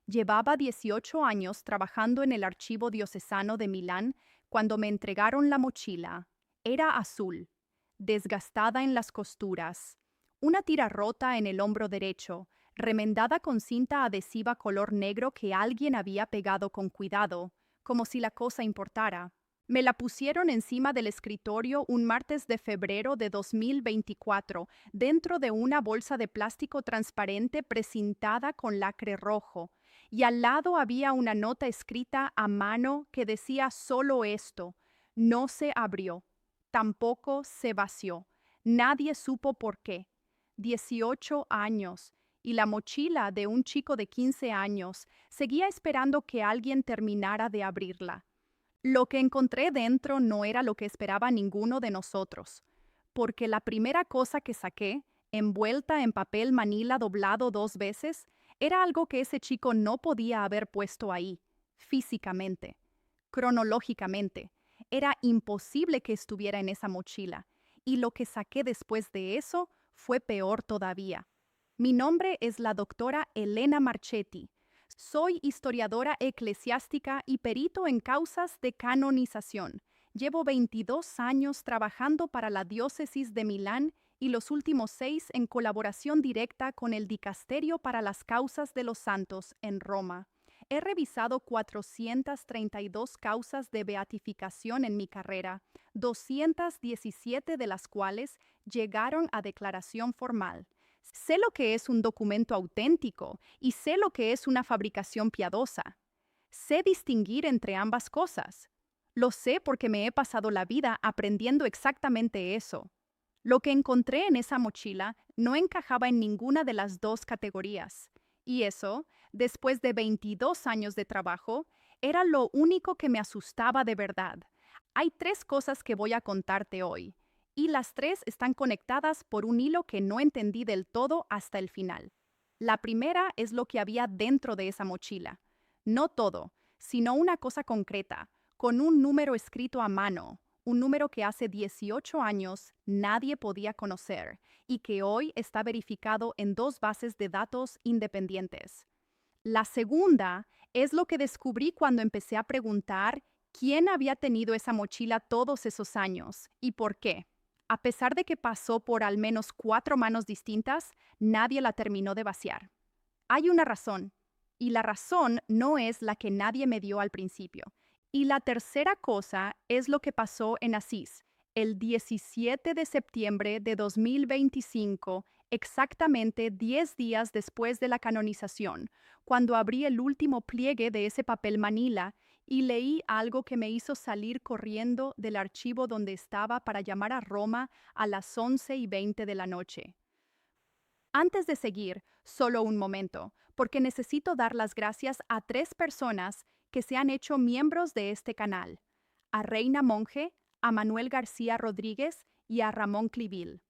Llevaba 18 años trabajando en el archivo diocesano de Milán cuando me entregaron la mochila. Era azul, desgastada en las costuras, una tira rota en el hombro derecho, remendada con cinta adhesiva color negro que alguien había pegado con cuidado, como si la cosa importara. Me la pusieron encima del escritorio un martes de febrero de 2024, dentro de una bolsa de plástico transparente precintada con lacre rojo, y al lado había una nota escrita a mano que decía solo esto: no se abrió, tampoco se vació, nadie supo por qué. 18 años, y la mochila de un chico de 15 años seguía esperando que alguien terminara de abrirla. Lo que encontré dentro no era lo que esperaba ninguno de nosotros, porque la primera cosa que saqué, envuelta en papel manila doblado 2 veces, era algo que ese chico no podía haber puesto ahí, físicamente, cronológicamente. Era imposible que estuviera en esa mochila, y lo que saqué después de eso fue peor todavía. Mi nombre es la doctora Elena Marchetti. Soy historiadora eclesiástica y perito en causas de canonización. Llevo 22 años trabajando para la diócesis de Milán y los últimos 6 en colaboración directa con el Dicasterio para las Causas de los Santos en Roma. He revisado 432 causas de beatificación en mi carrera, 217 de las cuales llegaron a declaración formal. Sé lo que es un documento auténtico y sé lo que es una fabricación piadosa. Sé distinguir entre ambas cosas. Lo sé porque me he pasado la vida aprendiendo exactamente eso. Lo que encontré en esa mochila no encajaba en ninguna de las dos categorías. Y eso, después de 22 años de trabajo, era lo único que me asustaba de verdad. Hay 3 cosas que voy a contarte hoy, y las 3 están conectadas por un hilo que no entendí del todo hasta el final. La primera es lo que había dentro de esa mochila. No todo, sino una cosa concreta, con un número escrito a mano, un número que hace 18 años nadie podía conocer y que hoy está verificado en 2 bases de datos independientes. La segunda es lo que descubrí cuando empecé a preguntar quién había tenido esa mochila todos esos años y por qué. A pesar de que pasó por al menos 4 manos distintas, nadie la terminó de vaciar. Hay una razón, y la razón no es la que nadie me dio al principio. Y la tercera cosa es lo que pasó en Asís, el 17 de septiembre de 2025, exactamente 10 días después de la canonización, cuando abrí el último pliegue de ese papel manila y leí algo que me hizo salir corriendo del archivo donde estaba para llamar a Roma a las 11:20 de la noche. Antes de seguir, solo un momento, porque necesito dar las gracias a 3 personas que se han hecho miembros de este canal: a Reina Monje, a Manuel García Rodríguez y a Ramón Clivil.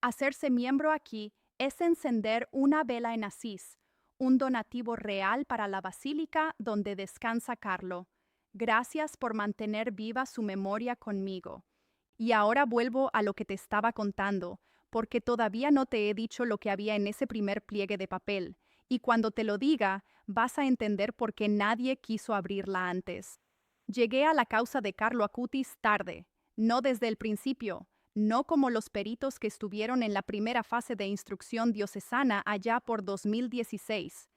Hacerse miembro aquí es encender una vela en Asís, un donativo real para la basílica donde descansa Carlo. Gracias por mantener viva su memoria conmigo. Y ahora vuelvo a lo que te estaba contando, porque todavía no te he dicho lo que había en ese primer pliegue de papel, y cuando te lo diga, vas a entender por qué nadie quiso abrirla antes. Llegué a la causa de Carlo Acutis tarde, no desde el principio, no como los peritos que estuvieron en la primera fase de instrucción diocesana allá por 2016.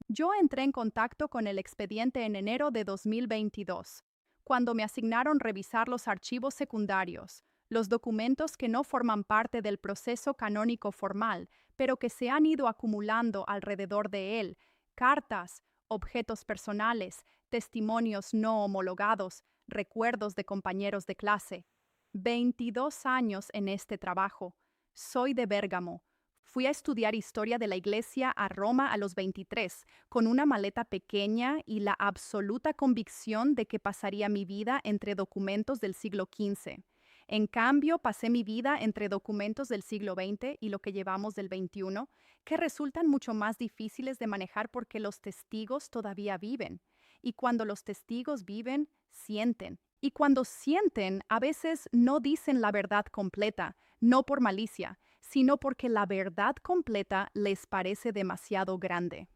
Yo entré en contacto con el expediente en enero de 2022, cuando me asignaron revisar los archivos secundarios, los documentos que no forman parte del proceso canónico formal, pero que se han ido acumulando alrededor de él: cartas, objetos personales, testimonios no homologados, recuerdos de compañeros de clase. 22 años en este trabajo. Soy de Bérgamo. Fui a estudiar historia de la Iglesia a Roma a los 23, con una maleta pequeña y la absoluta convicción de que pasaría mi vida entre documentos del siglo XV. En cambio, pasé mi vida entre documentos del siglo XX y lo que llevamos del XXI, que resultan mucho más difíciles de manejar porque los testigos todavía viven. Y cuando los testigos viven, sienten. Y cuando sienten, a veces no dicen la verdad completa, no por malicia, sino porque la verdad completa les parece demasiado grande.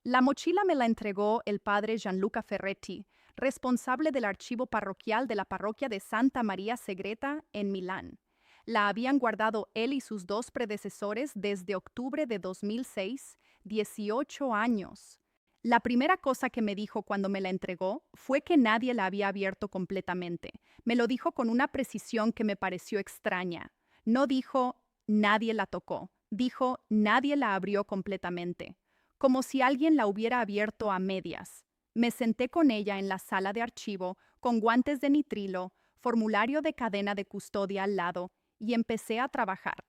La mochila me la entregó el padre Gianluca Ferretti, responsable del archivo parroquial de la parroquia de Santa María Segreta en Milán. La habían guardado él y sus dos predecesores desde octubre de 2006, 18 años. La primera cosa que me dijo cuando me la entregó fue que nadie la había abierto completamente. Me lo dijo con una precisión que me pareció extraña. No dijo, nadie la tocó. Dijo, nadie la abrió completamente, como si alguien la hubiera abierto a medias. Me senté con ella en la sala de archivo, con guantes de nitrilo, formulario de cadena de custodia al lado, y empecé a trabajar.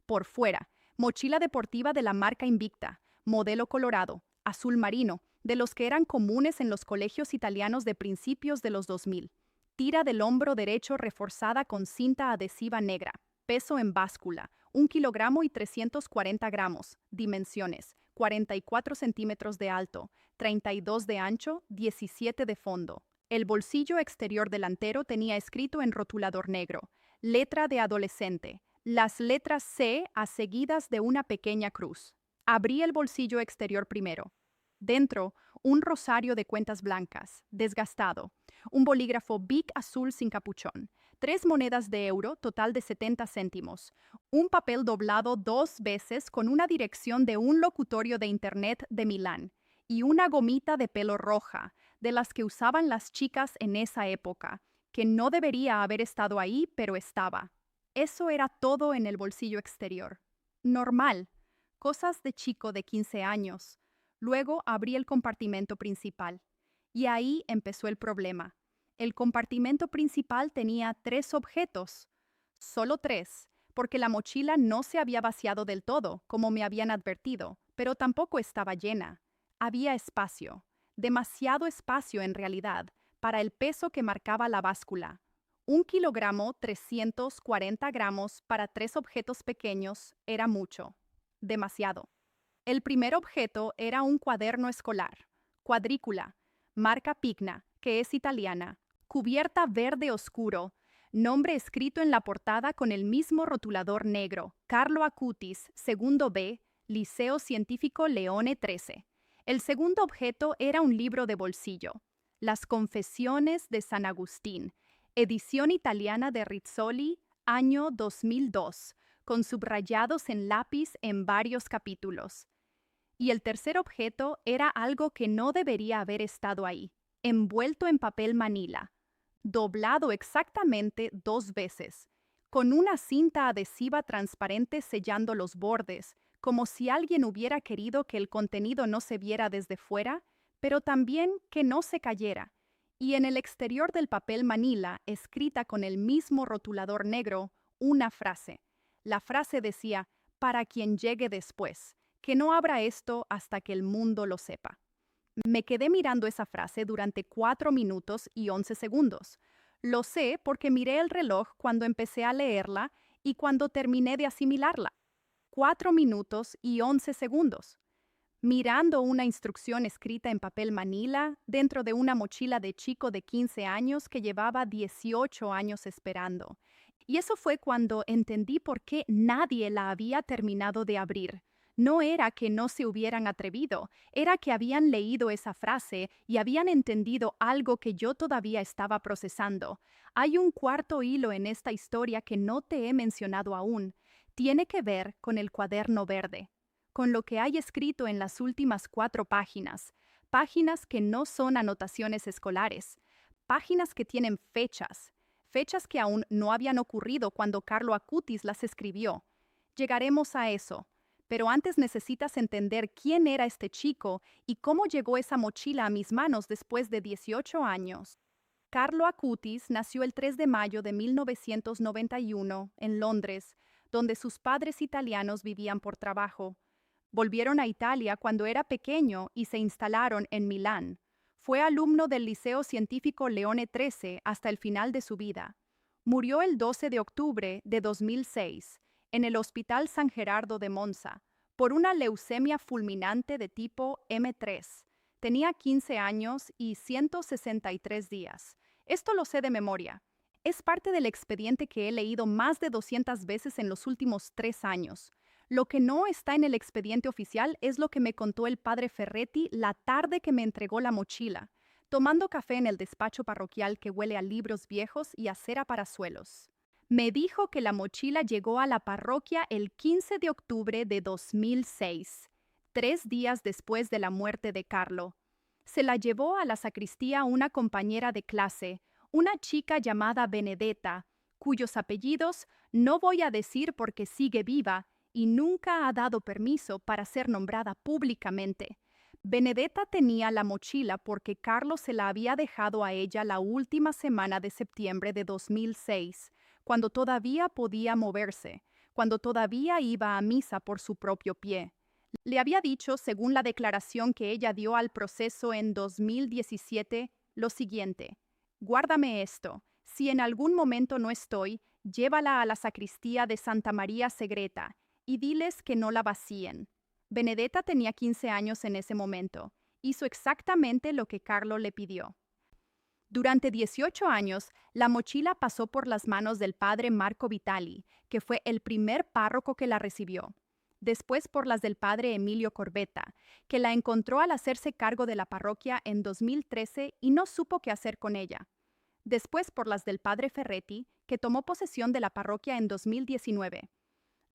Por fuera, mochila deportiva de la marca Invicta, modelo colorado, azul marino, de los que eran comunes en los colegios italianos de principios de los 2000. Tira del hombro derecho reforzada con cinta adhesiva negra. Peso en báscula, 1 kilogramo y 340 gramos. Dimensiones, 44 centímetros de alto, 32 de ancho, 17 de fondo. El bolsillo exterior delantero tenía escrito en rotulador negro, letra de adolescente, las letras C seguidas de una pequeña cruz. Abrí el bolsillo exterior primero. Dentro, un rosario de cuentas blancas, desgastado, un bolígrafo Bic azul sin capuchón, 3 monedas de euro, total de 70 céntimos, un papel doblado 2 veces con una dirección de un locutorio de internet de Milán y una gomita de pelo roja, de las que usaban las chicas en esa época, que no debería haber estado ahí, pero estaba. Eso era todo en el bolsillo exterior. Normal, cosas de chico de 15 años. Luego abrí el compartimento principal. Y ahí empezó el problema. El compartimento principal tenía 3 objetos. Solo 3, porque la mochila no se había vaciado del todo, como me habían advertido, pero tampoco estaba llena. Había espacio, demasiado espacio en realidad, para el peso que marcaba la báscula. 1 kilogramo 340 gramos para 3 objetos pequeños era mucho. Demasiado. El primer objeto era un cuaderno escolar, cuadrícula, marca Pigna, que es italiana, cubierta verde oscuro, nombre escrito en la portada con el mismo rotulador negro, Carlo Acutis, segundo B, Liceo Científico Leone 13. El segundo objeto era un libro de bolsillo, Las Confesiones de San Agustín, edición italiana de Rizzoli, año 2002, con subrayados en lápiz en varios capítulos. Y el tercer objeto era algo que no debería haber estado ahí, envuelto en papel manila, doblado exactamente 2 veces, con una cinta adhesiva transparente sellando los bordes, como si alguien hubiera querido que el contenido no se viera desde fuera, pero también que no se cayera. Y en el exterior del papel manila, escrita con el mismo rotulador negro, una frase. La frase decía, para quien llegue después, que no abra esto hasta que el mundo lo sepa. Me quedé mirando esa frase durante 4 minutos y 11 segundos. Lo sé porque miré el reloj cuando empecé a leerla y cuando terminé de asimilarla. 4 minutos y 11 segundos. Mirando una instrucción escrita en papel manila dentro de una mochila de chico de 15 años que llevaba 18 años esperando. Y eso fue cuando entendí por qué nadie la había terminado de abrir. No era que no se hubieran atrevido, era que habían leído esa frase y habían entendido algo que yo todavía estaba procesando. Hay un cuarto hilo en esta historia que no te he mencionado aún. Tiene que ver con el cuaderno verde, con lo que hay escrito en las últimas 4 páginas, páginas que no son anotaciones escolares, páginas que tienen fechas, fechas que aún no habían ocurrido cuando Carlo Acutis las escribió. Llegaremos a eso. Pero antes necesitas entender quién era este chico y cómo llegó esa mochila a mis manos después de 18 años. Carlo Acutis nació el 3 de mayo de 1991 en Londres, donde sus padres italianos vivían por trabajo. Volvieron a Italia cuando era pequeño y se instalaron en Milán. Fue alumno del Liceo Científico Leone 13 hasta el final de su vida. Murió el 12 de octubre de 2006 en el Hospital San Gerardo de Monza, por una leucemia fulminante de tipo M3. Tenía 15 años y 163 días. Esto lo sé de memoria. Es parte del expediente que he leído más de 200 veces en los últimos 3 años. Lo que no está en el expediente oficial es lo que me contó el padre Ferretti la tarde que me entregó la mochila, tomando café en el despacho parroquial que huele a libros viejos y a cera para suelos. Me dijo que la mochila llegó a la parroquia el 15 de octubre de 2006, 3 días después de la muerte de Carlo. Se la llevó a la sacristía una compañera de clase, una chica llamada Benedetta, cuyos apellidos no voy a decir porque sigue viva y nunca ha dado permiso para ser nombrada públicamente. Benedetta tenía la mochila porque Carlos se la había dejado a ella la última semana de septiembre de 2006, cuando todavía podía moverse, cuando todavía iba a misa por su propio pie. Le había dicho, según la declaración que ella dio al proceso en 2017, lo siguiente: guárdame esto. Si en algún momento no estoy, llévala a la sacristía de Santa María Segreta y diles que no la vacíen. Benedetta tenía 15 años en ese momento. Hizo exactamente lo que Carlo le pidió. Durante 18 años, la mochila pasó por las manos del padre Marco Vitali, que fue el primer párroco que la recibió. Después por las del padre Emilio Corbetta, que la encontró al hacerse cargo de la parroquia en 2013 y no supo qué hacer con ella. Después por las del padre Ferretti, que tomó posesión de la parroquia en 2019.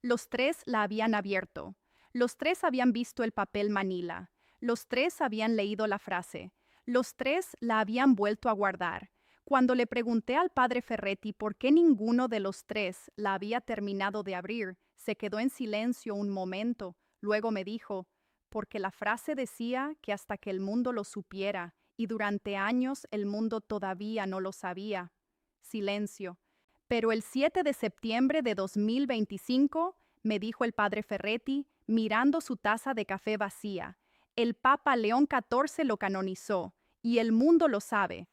Los tres la habían abierto. Los tres habían visto el papel manila. Los tres habían leído la frase. Los tres la habían vuelto a guardar. Cuando le pregunté al padre Ferretti por qué ninguno de los tres la había terminado de abrir, se quedó en silencio un momento. Luego me dijo: porque la frase decía que hasta que el mundo lo supiera, y durante años el mundo todavía no lo sabía. Silencio. Pero el 7 de septiembre de 2025, me dijo el padre Ferretti, mirando su taza de café vacía, el Papa León XIV lo canonizó, y el mundo lo sabe.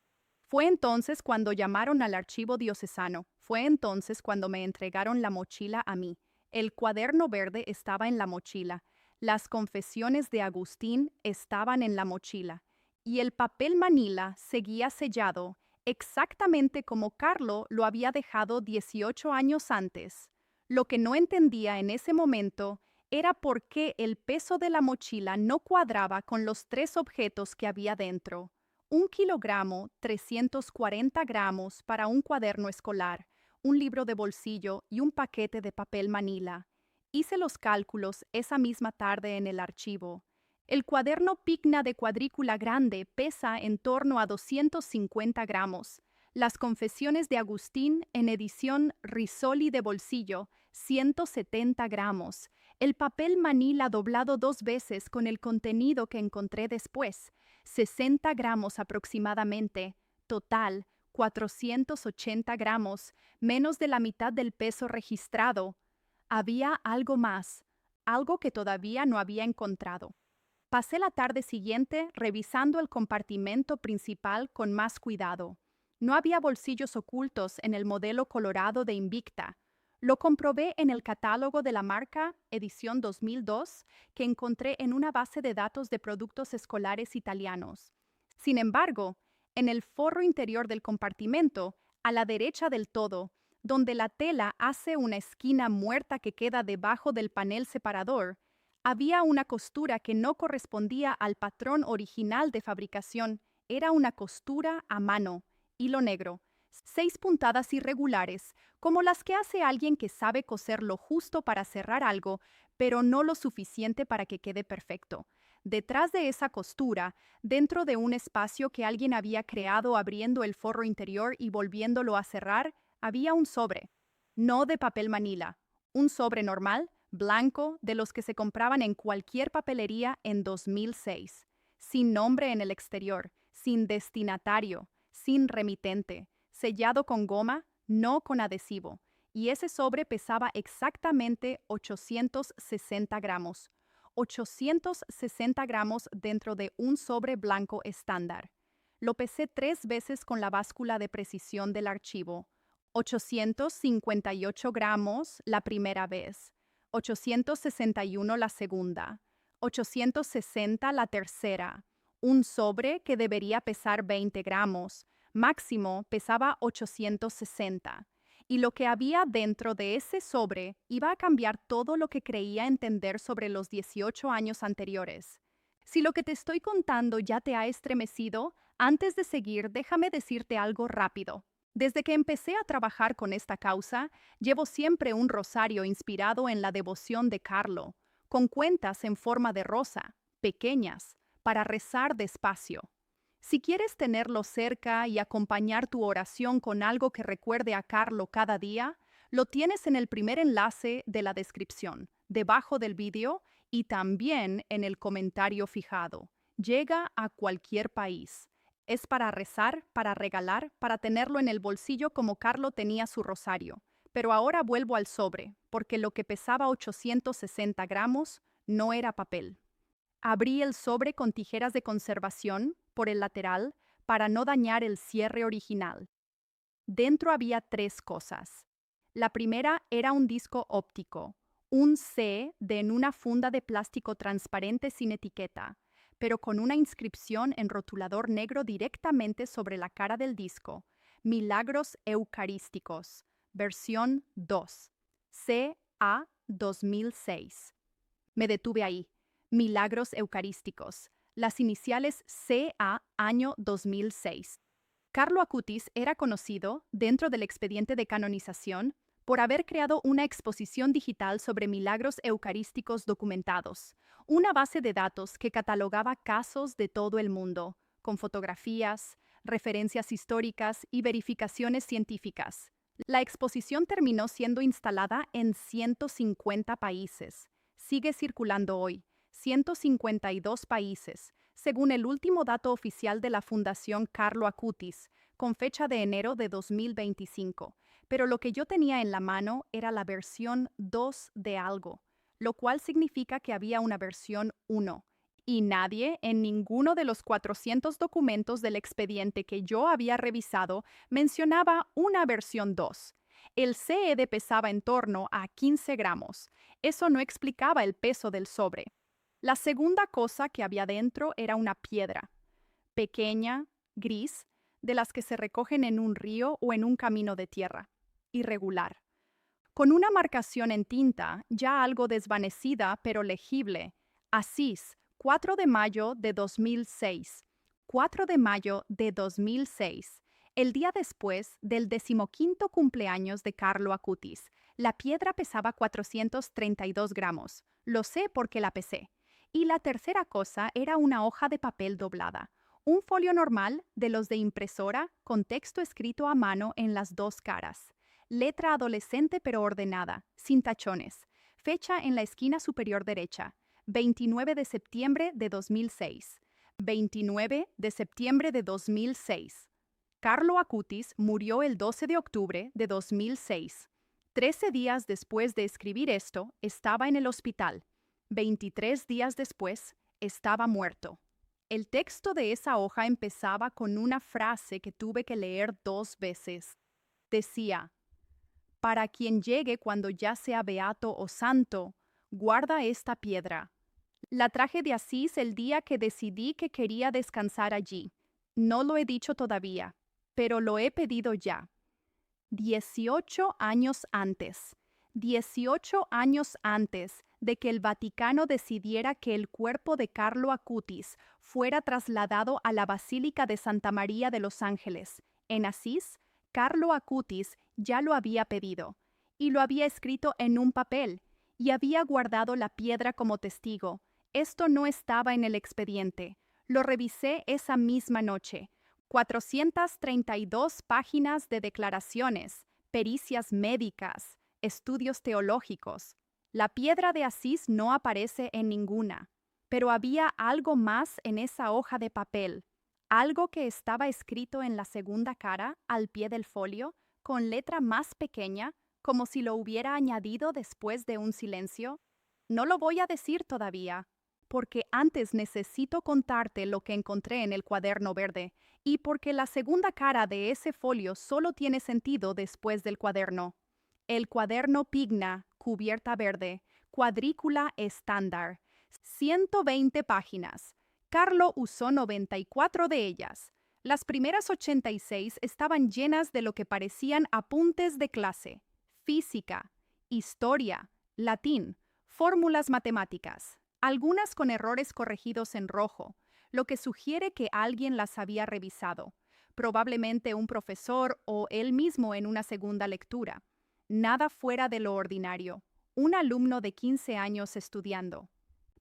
Fue entonces cuando llamaron al archivo diocesano, fue entonces cuando me entregaron la mochila a mí. El cuaderno verde estaba en la mochila, las confesiones de Agustín estaban en la mochila, y el papel manila seguía sellado, exactamente como Carlo lo había dejado 18 años antes. Lo que no entendía en ese momento era por qué el peso de la mochila no cuadraba con los tres objetos que había dentro. 1 kilogramo, 340 gramos para un cuaderno escolar, un libro de bolsillo y un paquete de papel manila. Hice los cálculos esa misma tarde en el archivo. El cuaderno Pigna de cuadrícula grande pesa en torno a 250 gramos. Las confesiones de Agustín en edición Risoli de bolsillo, 170 gramos. El papel manila doblado 2 veces con el contenido que encontré después, 60 gramos aproximadamente. Total, 480 gramos, menos de la mitad del peso registrado. Había algo más, algo que todavía no había encontrado. Pasé la tarde siguiente revisando el compartimento principal con más cuidado. No había bolsillos ocultos en el modelo colorado de Invicta. Lo comprobé en el catálogo de la marca, edición 2002, que encontré en una base de datos de productos escolares italianos. Sin embargo, en el forro interior del compartimento, a la derecha del todo, donde la tela hace una esquina muerta que queda debajo del panel separador, había una costura que no correspondía al patrón original de fabricación. Era una costura a mano, hilo negro, 6 puntadas irregulares, como las que hace alguien que sabe coser lo justo para cerrar algo, pero no lo suficiente para que quede perfecto. Detrás de esa costura, dentro de un espacio que alguien había creado abriendo el forro interior y volviéndolo a cerrar, había un sobre. No de papel manila, un sobre normal, blanco, de los que se compraban en cualquier papelería en 2006, sin nombre en el exterior, sin destinatario, sin remitente, sellado con goma, no con adhesivo, y ese sobre pesaba exactamente 860 gramos. 860 gramos dentro de un sobre blanco estándar. Lo pesé 3 veces con la báscula de precisión del archivo. 858 gramos la primera vez. 861 la segunda, 860 la tercera. Un sobre que debería pesar 20 gramos, máximo pesaba 860. y lo que había dentro de ese sobre iba a cambiar todo lo que creía entender sobre los 18 años anteriores. Si lo que te estoy contando ya te ha estremecido, antes de seguir, déjame decirte algo rápido. Desde que empecé a trabajar con esta causa, llevo siempre un rosario inspirado en la devoción de Carlo, con cuentas en forma de rosa, pequeñas, para rezar despacio. Si quieres tenerlo cerca y acompañar tu oración con algo que recuerde a Carlo cada día, lo tienes en el primer enlace de la descripción, debajo del vídeo y también en el comentario fijado. Llega a cualquier país. Es para rezar, para regalar, para tenerlo en el bolsillo como Carlo tenía su rosario. Pero ahora vuelvo al sobre, porque lo que pesaba 860 gramos no era papel. Abrí el sobre con tijeras de conservación por el lateral para no dañar el cierre original. Dentro había 3 cosas. La primera era un disco óptico, un C en una funda de plástico transparente sin etiqueta, pero con una inscripción en rotulador negro directamente sobre la cara del disco. Milagros Eucarísticos, versión 2, CA 2006. Me detuve ahí. Milagros Eucarísticos, las iniciales CA año 2006. Carlo Acutis era conocido, dentro del expediente de canonización, por haber creado una exposición digital sobre milagros eucarísticos documentados, una base de datos que catalogaba casos de todo el mundo, con fotografías, referencias históricas y verificaciones científicas. La exposición terminó siendo instalada en 150 países. Sigue circulando hoy. 152 países, según el último dato oficial de la Fundación Carlo Acutis, con fecha de enero de 2025. Pero lo que yo tenía en la mano era la versión 2 de algo, lo cual significa que había una versión 1. Y nadie en ninguno de los 400 documentos del expediente que yo había revisado mencionaba una versión 2. El CED pesaba en torno a 15 gramos. Eso no explicaba el peso del sobre. La segunda cosa que había dentro era una piedra, pequeña, gris, de las que se recogen en un río o en un camino de tierra, irregular, con una marcación en tinta, ya algo desvanecida pero legible. Asís, 4 de mayo de 2006. 4 de mayo de 2006. El día después del 15º cumpleaños de Carlo Acutis. La piedra pesaba 432 gramos. Lo sé porque la pesé. Y la tercera cosa era una hoja de papel doblada. Un folio normal de los de impresora con texto escrito a mano en las 2 caras. Letra adolescente pero ordenada, sin tachones. Fecha en la esquina superior derecha. 29 de septiembre de 2006. 29 de septiembre de 2006. Carlo Acutis murió el 12 de octubre de 2006. 13 días después de escribir esto, estaba en el hospital. 23 días después, estaba muerto. El texto de esa hoja empezaba con una frase que tuve que leer 2 veces. Decía: para quien llegue cuando ya sea beato o santo, guarda esta piedra. La traje de Asís el día que decidí que quería descansar allí. No lo he dicho todavía, pero lo he pedido ya. 18 años antes. 18 años antes de que el Vaticano decidiera que el cuerpo de Carlo Acutis fuera trasladado a la Basílica de Santa María de los Ángeles, en Asís, Carlo Acutis ya lo había pedido, y lo había escrito en un papel, y había guardado la piedra como testigo. Esto no estaba en el expediente. Lo revisé esa misma noche. 432 páginas de declaraciones, pericias médicas, estudios teológicos. La piedra de Asís no aparece en ninguna, pero había algo más en esa hoja de papel, algo que estaba escrito en la segunda cara, al pie del folio, con letra más pequeña, como si lo hubiera añadido después de un silencio. No lo voy a decir todavía, porque antes necesito contarte lo que encontré en el cuaderno verde, y porque la segunda cara de ese folio solo tiene sentido después del cuaderno. El cuaderno Pigna, cubierta verde, cuadrícula estándar, 120 páginas. Carlo usó 94 de ellas. Las primeras 86 estaban llenas de lo que parecían apuntes de clase, física, historia, latín, fórmulas matemáticas, algunas con errores corregidos en rojo, lo que sugiere que alguien las había revisado, probablemente un profesor o él mismo en una segunda lectura. Nada fuera de lo ordinario, un alumno de 15 años estudiando.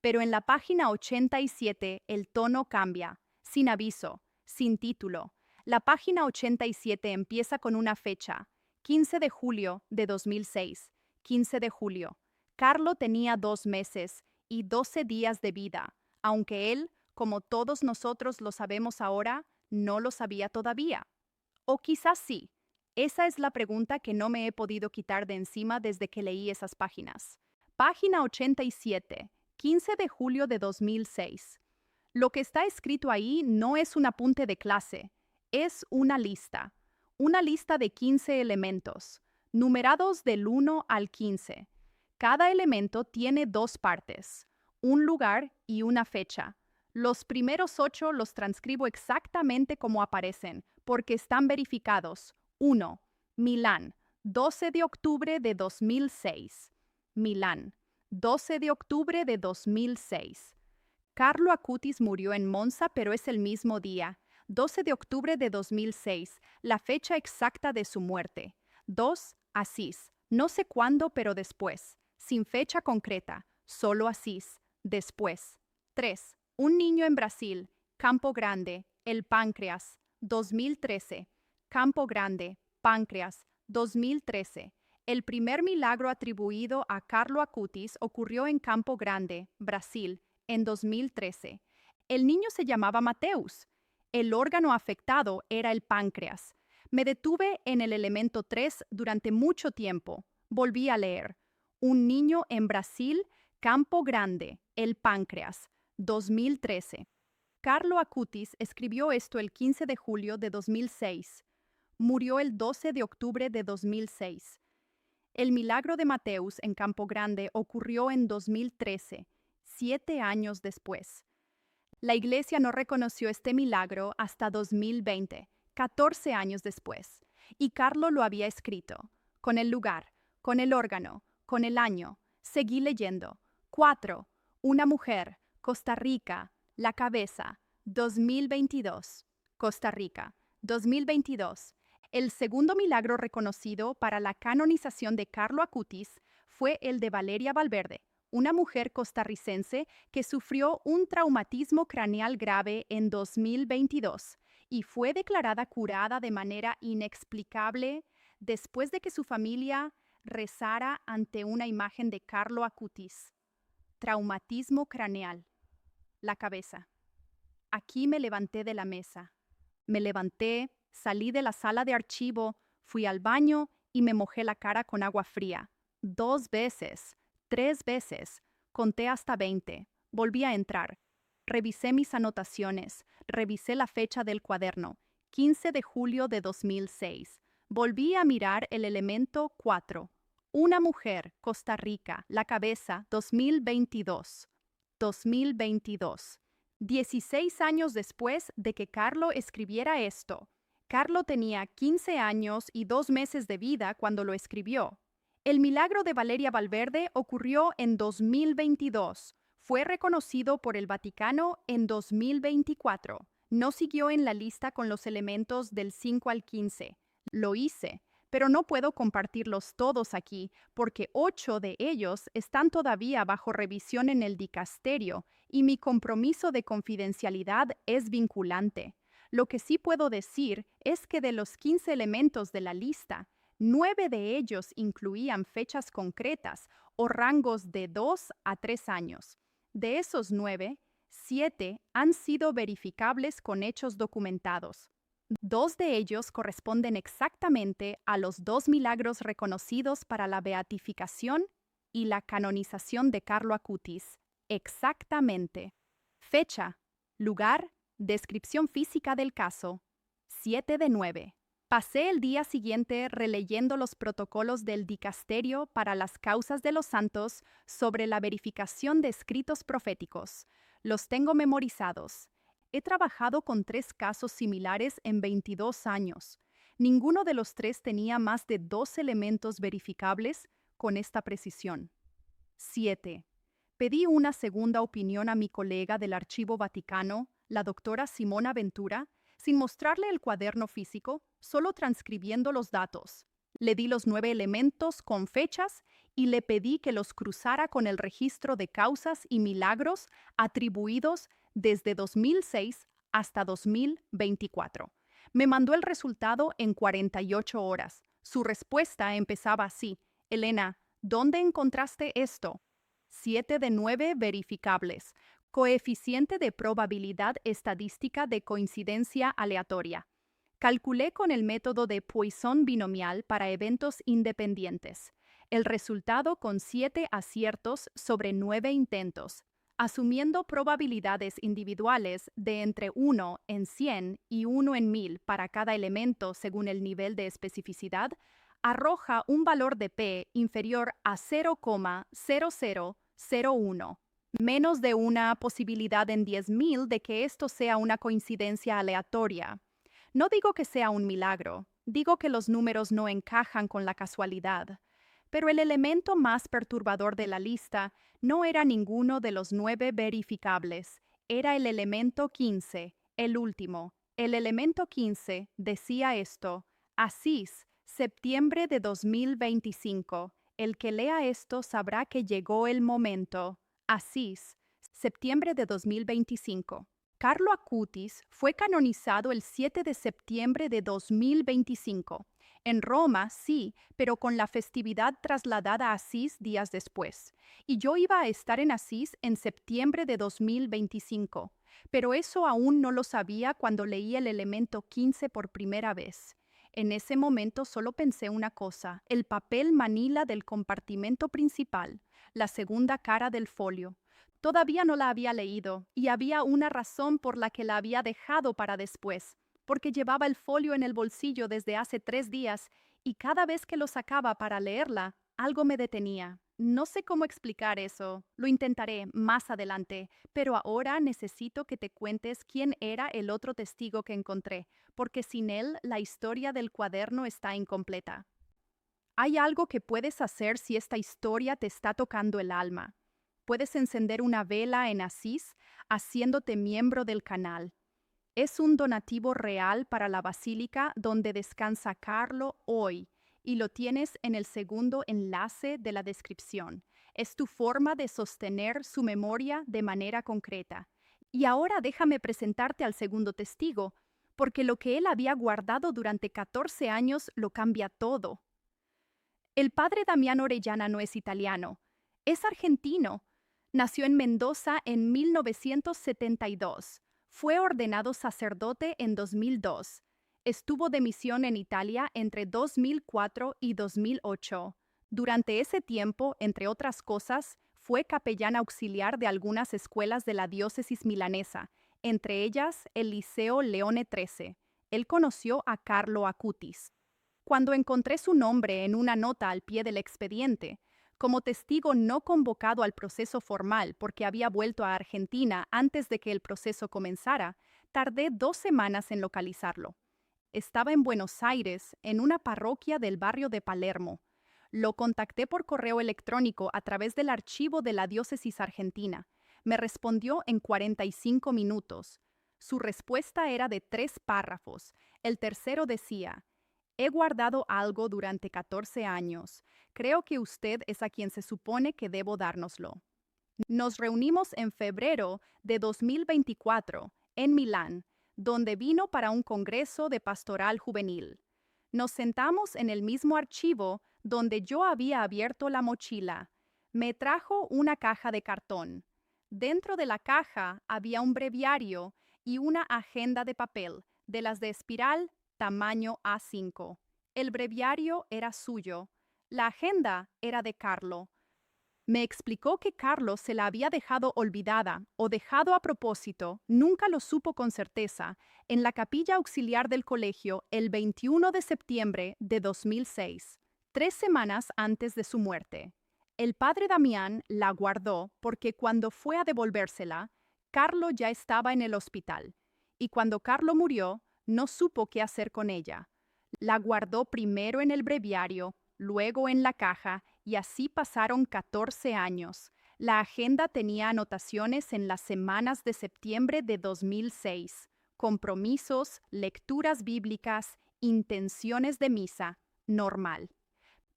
Pero en la página 87 el tono cambia, sin aviso, sin título. La página 87 empieza con una fecha, 15 de julio de 2006. 15 de julio. Carlo tenía 2 meses y 12 días de vida, aunque él, como todos nosotros lo sabemos ahora, no lo sabía todavía. O quizás sí. Esa es la pregunta que no me he podido quitar de encima desde que leí esas páginas. Página 87, 15 de julio de 2006. Lo que está escrito ahí no es un apunte de clase, es una lista. Una lista de 15 elementos, numerados del 1 al 15. Cada elemento tiene 2 partes, un lugar y una fecha. Los primeros 8 los transcribo exactamente como aparecen, porque están verificados. 1. Milán, 12 de octubre de 2006. Milán, 12 de octubre de 2006. Carlo Acutis murió en Monza, pero es el mismo día. 12 de octubre de 2006, la fecha exacta de su muerte. 2. Asís, no sé cuándo, pero después. Sin fecha concreta, solo Asís, después. 3. Un niño en Brasil, Campo Grande, el páncreas, 2013. Campo Grande, páncreas, 2013. El primer milagro atribuido a Carlo Acutis ocurrió en Campo Grande, Brasil, en 2013. El niño se llamaba Mateus. El órgano afectado era el páncreas. Me detuve en el elemento 3 durante mucho tiempo. Volví a leer. Un niño en Brasil, Campo Grande, el páncreas, 2013. Carlo Acutis escribió esto el 15 de julio de 2006. Murió el 12 de octubre de 2006. El milagro de Mateus en Campo Grande ocurrió en 2013, 7 años después. La Iglesia no reconoció este milagro hasta 2020, 14 años después, y Carlo lo había escrito, con el lugar, con el órgano, con el año. Seguí leyendo. 4. Una mujer, Costa Rica, la cabeza, 2022. Costa Rica, 2022. El segundo milagro reconocido para la canonización de Carlo Acutis fue el de Valeria Valverde, una mujer costarricense que sufrió un traumatismo craneal grave en 2022 y fue declarada curada de manera inexplicable después de que su familia rezara ante una imagen de Carlo Acutis. Traumatismo craneal. La cabeza. Aquí me levanté de la mesa. Me levanté, salí de la sala de archivo, fui al baño y me mojé la cara con agua fría. 2 veces, 3 veces, conté hasta 20. Volví a entrar. Revisé mis anotaciones, revisé la fecha del cuaderno, 15 de julio de 2006. Volví a mirar el elemento 4. Una mujer, Costa Rica, la cabeza, 2022. 2022. 16 años después de que Carlo escribiera esto. Carlo tenía 15 años y 2 meses de vida cuando lo escribió. El milagro de Valeria Valverde ocurrió en 2022. Fue reconocido por el Vaticano en 2024. No siguió en la lista con los elementos del 5 al 15. Lo hice, pero no puedo compartirlos todos aquí porque 8 de ellos están todavía bajo revisión en el dicasterio y mi compromiso de confidencialidad es vinculante. Lo que sí puedo decir es que de los 15 elementos de la lista, 9 de ellos incluían fechas concretas o rangos de 2 a 3 años. De esos 9, 7 han sido verificables con hechos documentados. 2 de ellos corresponden exactamente a los 2 milagros reconocidos para la beatificación y la canonización de Carlo Acutis. Exactamente. Fecha, lugar, descripción física del caso. 7 de 9. Pasé el día siguiente releyendo los protocolos del dicasterio para las causas de los santos sobre la verificación de escritos proféticos. Los tengo memorizados. He trabajado con 3 casos similares en 22 años. Ninguno de los 3 tenía más de 2 elementos verificables con esta precisión. 7. Pedí una segunda opinión a mi colega del Archivo Vaticano, la doctora Simona Ventura, sin mostrarle el cuaderno físico, solo transcribiendo los datos. Le di los 9 elementos con fechas y le pedí que los cruzara con el registro de causas y milagros atribuidos desde 2006 hasta 2024. Me mandó el resultado en 48 horas. Su respuesta empezaba así: Elena, ¿dónde encontraste esto? 7 de 9 verificables. Coeficiente de probabilidad estadística de coincidencia aleatoria. Calculé con el método de Poisson binomial para eventos independientes. El resultado con 7 aciertos sobre 9 intentos, asumiendo probabilidades individuales de entre 1 en 100 y 1 en 1000 para cada elemento según el nivel de especificidad, arroja un valor de P inferior a 0,0001, menos de una posibilidad en 10.000 de que esto sea una coincidencia aleatoria. No digo que sea un milagro, digo que los números no encajan con la casualidad. Pero el elemento más perturbador de la lista no era ninguno de los 9 verificables, era el elemento 15, el último. El elemento 15 decía esto: Asís, septiembre de 2025. El que lea esto sabrá que llegó el momento. Asís, septiembre de 2025. Carlo Acutis fue canonizado el 7 de septiembre de 2025. En Roma, sí, pero con la festividad trasladada a Asís días después. Y yo iba a estar en Asís en septiembre de 2025. Pero eso aún no lo sabía cuando leí el elemento 15 por primera vez. En ese momento solo pensé una cosa: el papel manila del compartimento principal, la segunda cara del folio. Todavía no la había leído, y había una razón por la que la había dejado para después, porque llevaba el folio en el bolsillo desde hace 3 días, y cada vez que lo sacaba para leerla, algo me detenía. No sé cómo explicar eso, lo intentaré más adelante, pero ahora necesito que te cuentes quién era el otro testigo que encontré, porque sin él la historia del cuaderno está incompleta. Hay algo que puedes hacer si esta historia te está tocando el alma. Puedes encender una vela en Asís haciéndote miembro del canal. Es un donativo real para la basílica donde descansa Carlo hoy, y lo tienes en el segundo enlace de la descripción. Es tu forma de sostener su memoria de manera concreta. Y ahora déjame presentarte al segundo testigo, porque lo que él había guardado durante 14 años lo cambia todo. El padre Damián Orellana no es italiano, es argentino. Nació en Mendoza en 1972. Fue ordenado sacerdote en 2002. Estuvo de misión en Italia entre 2004 y 2008. Durante ese tiempo, entre otras cosas, fue capellán auxiliar de algunas escuelas de la diócesis milanesa, entre ellas el Liceo Leone XIII. Él conoció a Carlo Acutis. Cuando encontré su nombre en una nota al pie del expediente, como testigo no convocado al proceso formal porque había vuelto a Argentina antes de que el proceso comenzara, tardé 2 semanas en localizarlo. Estaba en Buenos Aires, en una parroquia del barrio de Palermo. Lo contacté por correo electrónico a través del archivo de la diócesis argentina. Me respondió en 45 minutos. Su respuesta era de 3 párrafos. El tercero decía: He guardado algo durante 14 años. Creo que usted es a quien se supone que debo dárnoslo. Nos reunimos en febrero de 2024 en Milán, donde vino para un congreso de pastoral juvenil. Nos sentamos en el mismo archivo donde yo había abierto la mochila. Me trajo una caja de cartón. Dentro de la caja había un breviario y una agenda de papel, de las de espiral, tamaño A5. El breviario era suyo. La agenda era de Carlo. Me explicó que Carlos se la había dejado olvidada o dejado a propósito, nunca lo supo con certeza, en la capilla auxiliar del colegio el 21 de septiembre de 2006, 3 semanas antes de su muerte. El padre Damián la guardó porque cuando fue a devolvérsela, Carlo ya estaba en el hospital y cuando Carlo murió, no supo qué hacer con ella. La guardó primero en el breviario, luego en la caja, y así pasaron 14 años. La agenda tenía anotaciones en las semanas de septiembre de 2006, compromisos, lecturas bíblicas, intenciones de misa, normal.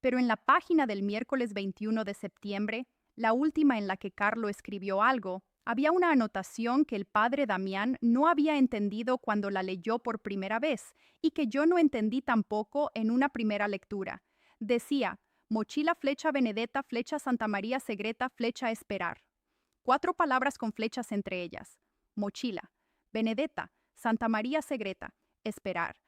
Pero en la página del miércoles 21 de septiembre, la última en la que Carlo escribió algo, había una anotación que el padre Damián no había entendido cuando la leyó por primera vez y que yo no entendí tampoco en una primera lectura. Decía, mochila flecha Benedetta, flecha Santa María Segreta, flecha esperar. 4 palabras con flechas entre ellas. Mochila, Benedetta, Santa María Segreta, esperar.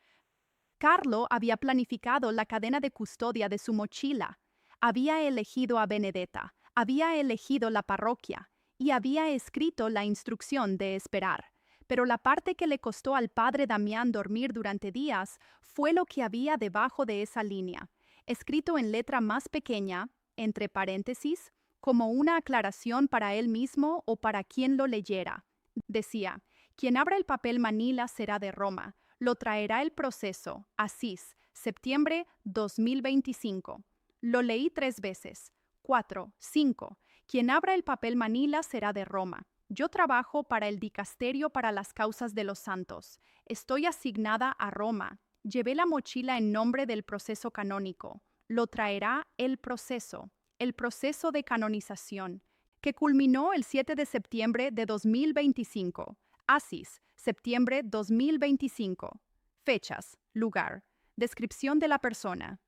Carlo había planificado la cadena de custodia de su mochila. Había elegido a Benedetta, había elegido la parroquia y había escrito la instrucción de esperar. Pero la parte que le costó al padre Damián dormir durante días fue lo que había debajo de esa línea, escrito en letra más pequeña, entre paréntesis, como una aclaración para él mismo o para quien lo leyera. Decía, quien abra el papel Manila será de Roma. Lo traerá el proceso, Asís, septiembre 2025. Lo leí 3 veces. 4, 5. Quien abra el papel Manila será de Roma. Yo trabajo para el Dicasterio para las Causas de los Santos. Estoy asignada a Roma. Llevé la mochila en nombre del proceso canónico. Lo traerá el proceso de canonización, que culminó el 7 de septiembre de 2025. Asís, septiembre 2025. Fechas, lugar, descripción de la persona.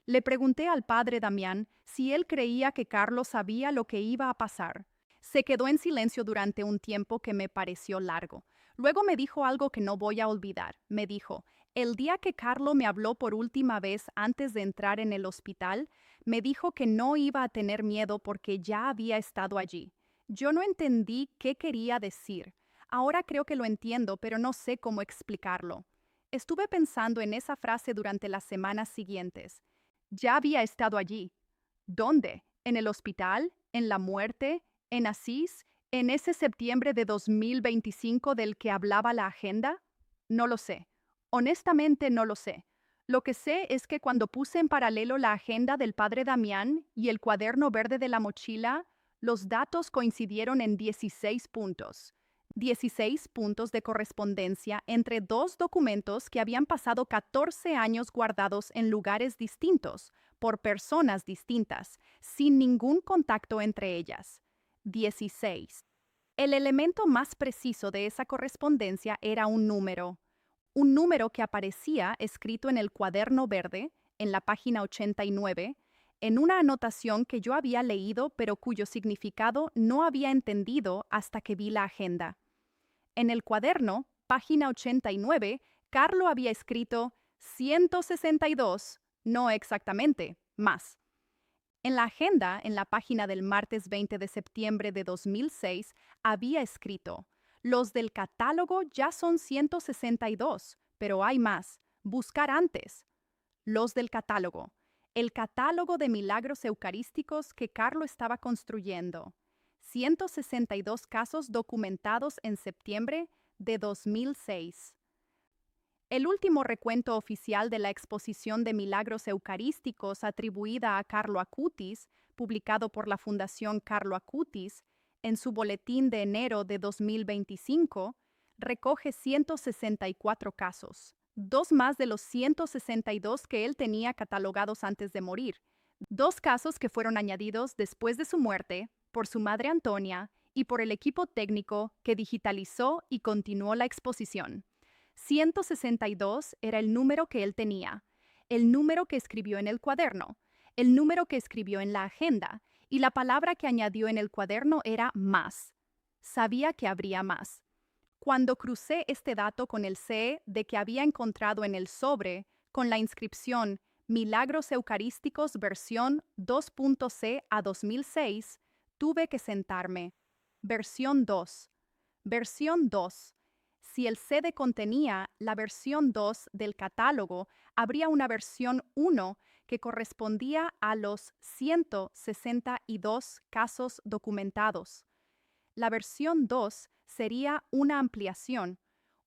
Le pregunté al padre Damián si él creía que Carlos sabía lo que iba a pasar. Se quedó en silencio durante un tiempo que me pareció largo. Luego me dijo algo que no voy a olvidar. Me dijo, el día que Carlo me habló por última vez antes de entrar en el hospital, me dijo que no iba a tener miedo porque ya había estado allí. Yo no entendí qué quería decir. Ahora creo que lo entiendo, pero no sé cómo explicarlo. Estuve pensando en esa frase durante las semanas siguientes. Ya había estado allí. ¿Dónde? ¿En el hospital? ¿En la muerte? ¿En Asís? ¿En ese septiembre de 2025 del que hablaba la agenda? No lo sé. Honestamente no lo sé. Lo que sé es que cuando puse en paralelo la agenda del padre Damián y el cuaderno verde de la mochila, los datos coincidieron en 16 puntos. 16 puntos de correspondencia entre 2 documentos que habían pasado 14 años guardados en lugares distintos, por personas distintas, sin ningún contacto entre ellas. 16. El elemento más preciso de esa correspondencia era un número que aparecía escrito en el cuaderno verde, en la página 89, en una anotación que yo había leído pero cuyo significado no había entendido hasta que vi la agenda. En el cuaderno, página 89, Carlo había escrito 162, no exactamente, más. En la agenda, en la página del martes 20 de septiembre de 2006, había escrito, los del catálogo ya son 162, pero hay más. Buscar antes. Los del catálogo. El catálogo de milagros eucarísticos que Carlo estaba construyendo. 162 casos documentados en septiembre de 2006. El último recuento oficial de la exposición de milagros eucarísticos atribuida a Carlo Acutis, publicado por la Fundación Carlo Acutis, en su boletín de enero de 2025, recoge 164 casos, 2 más de los 162 que él tenía catalogados antes de morir, 2 casos que fueron añadidos después de su muerte por su madre Antonia y por el equipo técnico que digitalizó y continuó la exposición. 162 era el número que él tenía, el número que escribió en el cuaderno, el número que escribió en la agenda, y la palabra que añadió en el cuaderno era más. Sabía que habría más. Cuando crucé este dato con el CE de que había encontrado en el sobre, con la inscripción Milagros Eucarísticos versión 2.c a 2006, tuve que sentarme. Versión 2. Versión 2. Si el CD contenía la versión 2 del catálogo, habría una versión 1 que correspondía a los 162 casos documentados. La versión 2 sería una ampliación,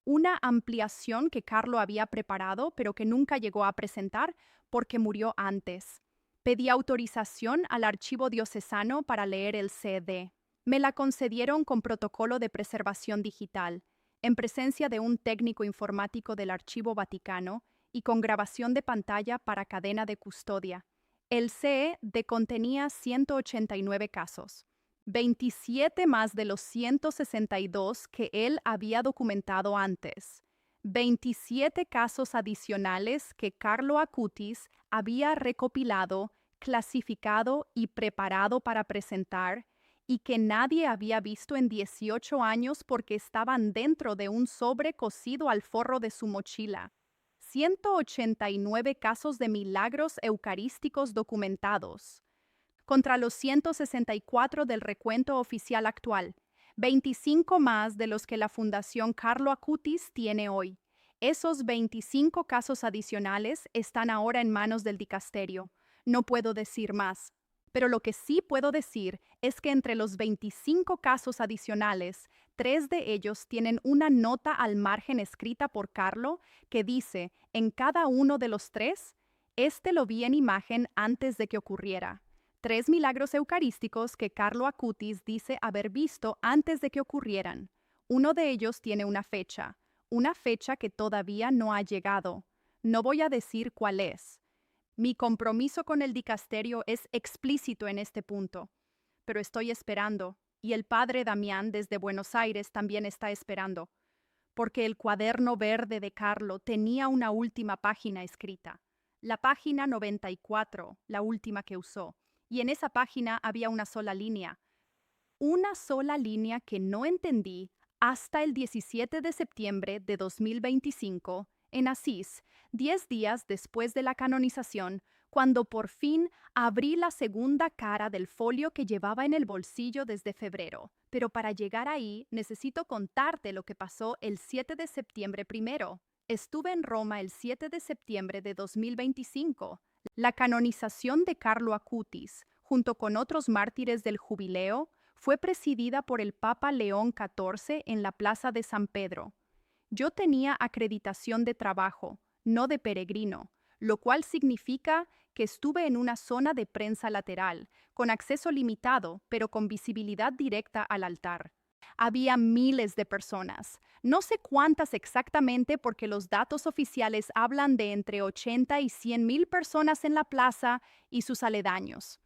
una ampliación que Carlo había preparado pero que nunca llegó a presentar porque murió antes. Pedí autorización al archivo diocesano para leer el CD. Me la concedieron con protocolo de preservación digital, en presencia de un técnico informático del Archivo Vaticano y con grabación de pantalla para cadena de custodia. El CE contenía 189 casos, 27 más de los 162 que él había documentado antes, 27 casos adicionales que Carlo Acutis había recopilado, clasificado y preparado para presentar, y que nadie había visto en 18 años porque estaban dentro de un sobre cosido al forro de su mochila. 189 casos de milagros eucarísticos documentados, contra los 164 del recuento oficial actual, 25 más de los que la Fundación Carlo Acutis tiene hoy. Esos 25 casos adicionales están ahora en manos del dicasterio. No puedo decir más. Pero lo que sí puedo decir es que entre los 25 casos adicionales, 3 de ellos tienen una nota al margen escrita por Carlo que dice, en cada uno de los 3, este lo vi en imagen antes de que ocurriera. 3 milagros eucarísticos que Carlo Acutis dice haber visto antes de que ocurrieran. Uno de ellos tiene una fecha que todavía no ha llegado. No voy a decir cuál es. Mi compromiso con el dicasterio es explícito en este punto, pero estoy esperando, y el padre Damián desde Buenos Aires también está esperando, porque el cuaderno verde de Carlo tenía una última página escrita, la página 94, la última que usó, y en esa página había una sola línea que no entendí hasta el 17 de septiembre de 2025, en Asís, 10 días después de la canonización, cuando por fin abrí la segunda cara del folio que llevaba en el bolsillo desde febrero. Pero para llegar ahí necesito contarte lo que pasó el 7 de septiembre primero. Estuve en Roma el 7 de septiembre de 2025. La canonización de Carlo Acutis, junto con otros mártires del Jubileo, fue presidida por el Papa León XIV en la Plaza de San Pedro. Yo tenía acreditación de trabajo, no de peregrino, lo cual significa que estuve en una zona de prensa lateral, con acceso limitado, pero con visibilidad directa al altar. Había miles de personas, no sé cuántas exactamente porque los datos oficiales hablan de entre 80 y 100,000 personas en la plaza y sus aledaños.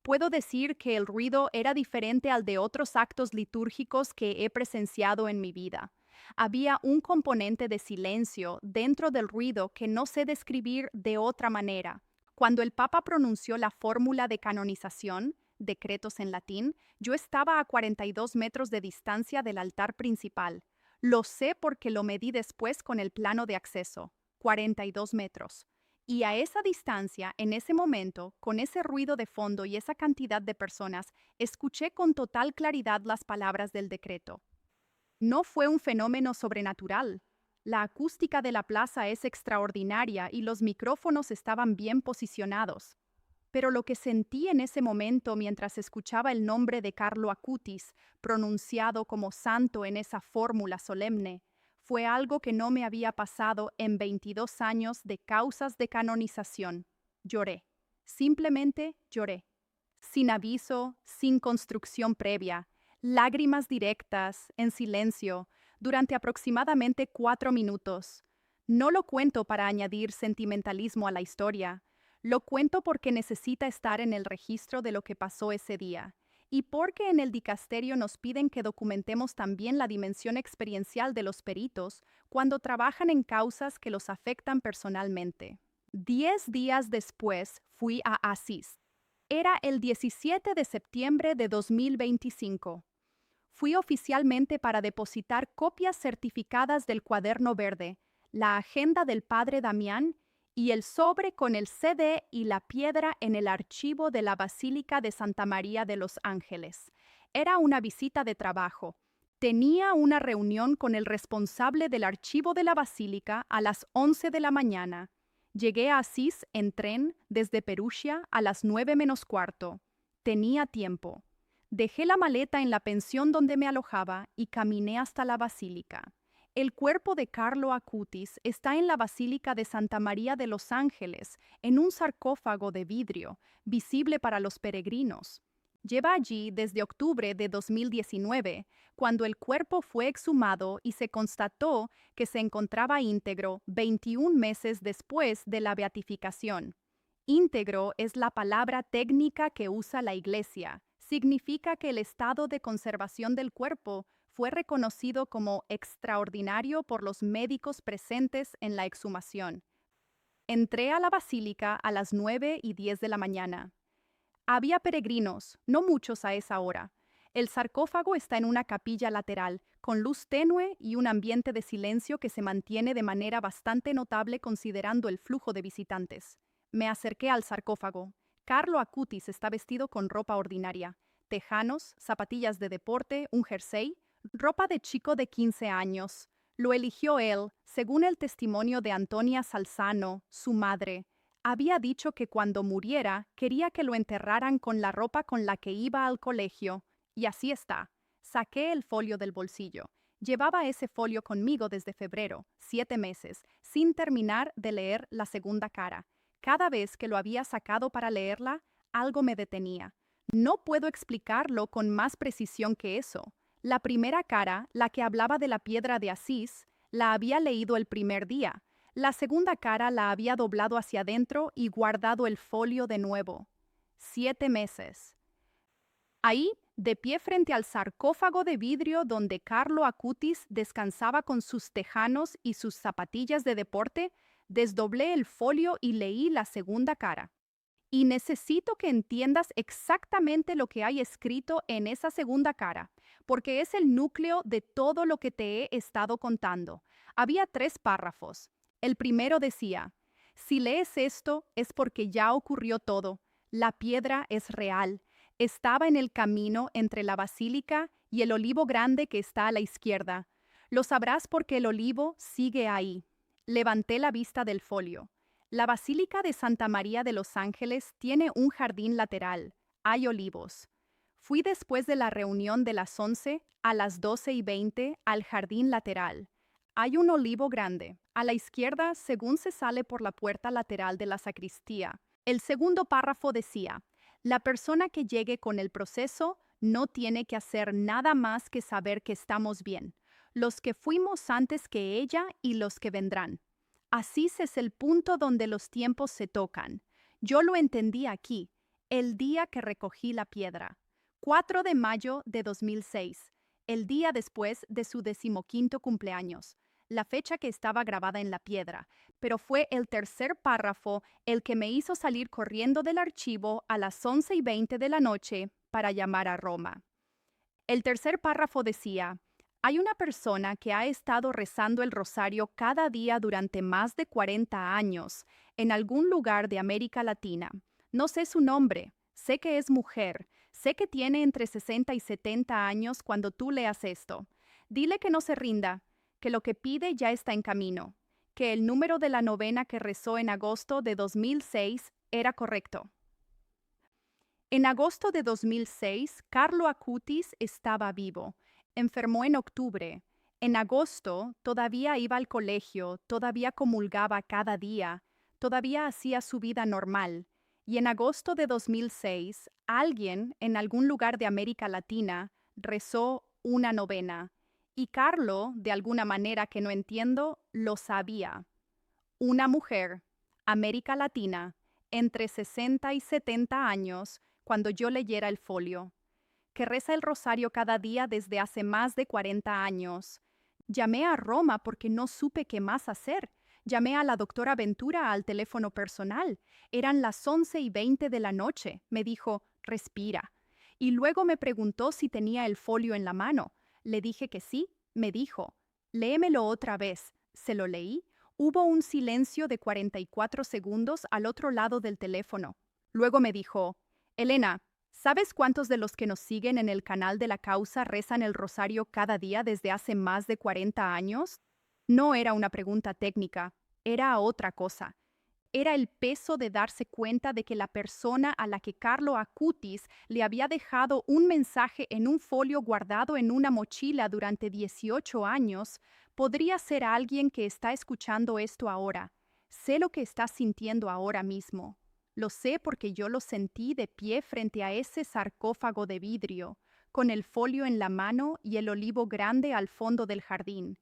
Puedo decir que el ruido era diferente al de otros actos litúrgicos que he presenciado en mi vida. Había un componente de silencio dentro del ruido que no sé describir de otra manera. Cuando el Papa pronunció la fórmula de canonización, decretos en latín, yo estaba a 42 metros de distancia del altar principal. Lo sé porque lo medí después con el plano de acceso, 42 metros. Y a esa distancia, en ese momento, con ese ruido de fondo y esa cantidad de personas, escuché con total claridad las palabras del decreto. No fue un fenómeno sobrenatural. La acústica de la plaza es extraordinaria y los micrófonos estaban bien posicionados. Pero lo que sentí en ese momento mientras escuchaba el nombre de Carlo Acutis, pronunciado como santo en esa fórmula solemne, fue algo que no me había pasado en 22 años de causas de canonización. Lloré. Simplemente lloré. Sin aviso, sin construcción previa, lágrimas directas, en silencio, durante aproximadamente 4 minutos. No lo cuento para añadir sentimentalismo a la historia. Lo cuento porque necesita estar en el registro de lo que pasó ese día. Y porque en el dicasterio nos piden que documentemos también la dimensión experiencial de los peritos cuando trabajan en causas que los afectan personalmente. 10 días después fui a Asís. Era el 17 de septiembre de 2025. Fui oficialmente para depositar copias certificadas del cuaderno verde, la agenda del padre Damián y el sobre con el CD y la piedra en el archivo de la Basílica de Santa María de los Ángeles. Era una visita de trabajo. Tenía una reunión con el responsable del archivo de la Basílica a las 11 de la mañana. Llegué a Asís en tren desde Perugia a las 9 menos cuarto. Tenía tiempo. Dejé la maleta en la pensión donde me alojaba y caminé hasta la Basílica. El cuerpo de Carlo Acutis está en la Basílica de Santa María de los Ángeles, en un sarcófago de vidrio, visible para los peregrinos. Lleva allí desde octubre de 2019, cuando el cuerpo fue exhumado y se constató que se encontraba íntegro 21 meses después de la beatificación. Íntegro es la palabra técnica que usa la Iglesia. Significa que el estado de conservación del cuerpo fue reconocido como extraordinario por los médicos presentes en la exhumación. Entré a la basílica a las 9:10 de la mañana. Había peregrinos, no muchos a esa hora. El sarcófago está en una capilla lateral, con luz tenue y un ambiente de silencio que se mantiene de manera bastante notable considerando el flujo de visitantes. Me acerqué al sarcófago. Carlo Acutis está vestido con ropa ordinaria, tejanos, zapatillas de deporte, un jersey, ropa de chico de 15 años. Lo eligió él, según el testimonio de Antonia Salzano, su madre. Había dicho que cuando muriera quería que lo enterraran con la ropa con la que iba al colegio. Y así está. Saqué el folio del bolsillo. Llevaba ese folio conmigo desde febrero, 7 meses, sin terminar de leer la segunda cara. Cada vez que lo había sacado para leerla, algo me detenía. No puedo explicarlo con más precisión que eso. La primera cara, la que hablaba de la piedra de Asís, la había leído el primer día. La segunda cara la había doblado hacia adentro y guardado el folio de nuevo. 7 meses. Ahí, de pie frente al sarcófago de vidrio donde Carlo Acutis descansaba con sus tejanos y sus zapatillas de deporte, desdoblé el folio y leí la segunda cara. Y necesito que entiendas exactamente lo que hay escrito en esa segunda cara, porque es el núcleo de todo lo que te he estado contando. Había 3 párrafos. El primero decía: si lees esto es porque ya ocurrió todo. La piedra es real. Estaba en el camino entre la basílica y el olivo grande que está a la izquierda. Lo sabrás porque el olivo sigue ahí. Levanté la vista del folio. La Basílica de Santa María de los Ángeles tiene un jardín lateral. Hay olivos. Fui después de la reunión de las 11 a las 12:20 al jardín lateral. Hay un olivo grande, a la izquierda según se sale por la puerta lateral de la sacristía. El segundo párrafo decía: la persona que llegue con el proceso no tiene que hacer nada más que saber que estamos bien, los que fuimos antes que ella y los que vendrán. Asís es el punto donde los tiempos se tocan. Yo lo entendí aquí, el día que recogí la piedra. 4 de mayo de 2006, el día después de su 15º cumpleaños, la fecha que estaba grabada en la piedra, pero fue el tercer párrafo el que me hizo salir corriendo del archivo a las 11:20 de la noche para llamar a Roma. El tercer párrafo decía: hay una persona que ha estado rezando el rosario cada día durante más de 40 años en algún lugar de América Latina. No sé su nombre, sé que es mujer, sé que tiene entre 60 y 70 años cuando tú leas esto. Dile que no se rinda, que lo que pide ya está en camino, que el número de la novena que rezó en agosto de 2006 era correcto. En agosto de 2006, Carlo Acutis estaba vivo. Enfermó en octubre. En agosto todavía iba al colegio, todavía comulgaba cada día, todavía hacía su vida normal. Y en agosto de 2006, alguien en algún lugar de América Latina rezó una novena. Y Carlo, de alguna manera que no entiendo, lo sabía. Una mujer, América Latina, entre 60 y 70 años, cuando yo leyera el folio, que reza el rosario cada día desde hace más de 40 años. Llamé a Roma porque no supe qué más hacer. Llamé a la doctora Ventura al teléfono personal. Eran las 11:20 de la noche. Me dijo: respira. Y luego me preguntó si tenía el folio en la mano. Le dije que sí. Me dijo: léemelo otra vez. Se lo leí. Hubo un silencio de 44 segundos al otro lado del teléfono. Luego me dijo: Elena, ¿sabes cuántos de los que nos siguen en el canal de la causa rezan el rosario cada día desde hace más de 40 años? No era una pregunta técnica, era otra cosa. Era el peso de darse cuenta de que la persona a la que Carlo Acutis le había dejado un mensaje en un folio guardado en una mochila durante 18 años podría ser alguien que está escuchando esto ahora. Sé lo que estás sintiendo ahora mismo. Lo sé porque yo lo sentí de pie frente a ese sarcófago de vidrio, con el folio en la mano y el olivo grande al fondo del jardín.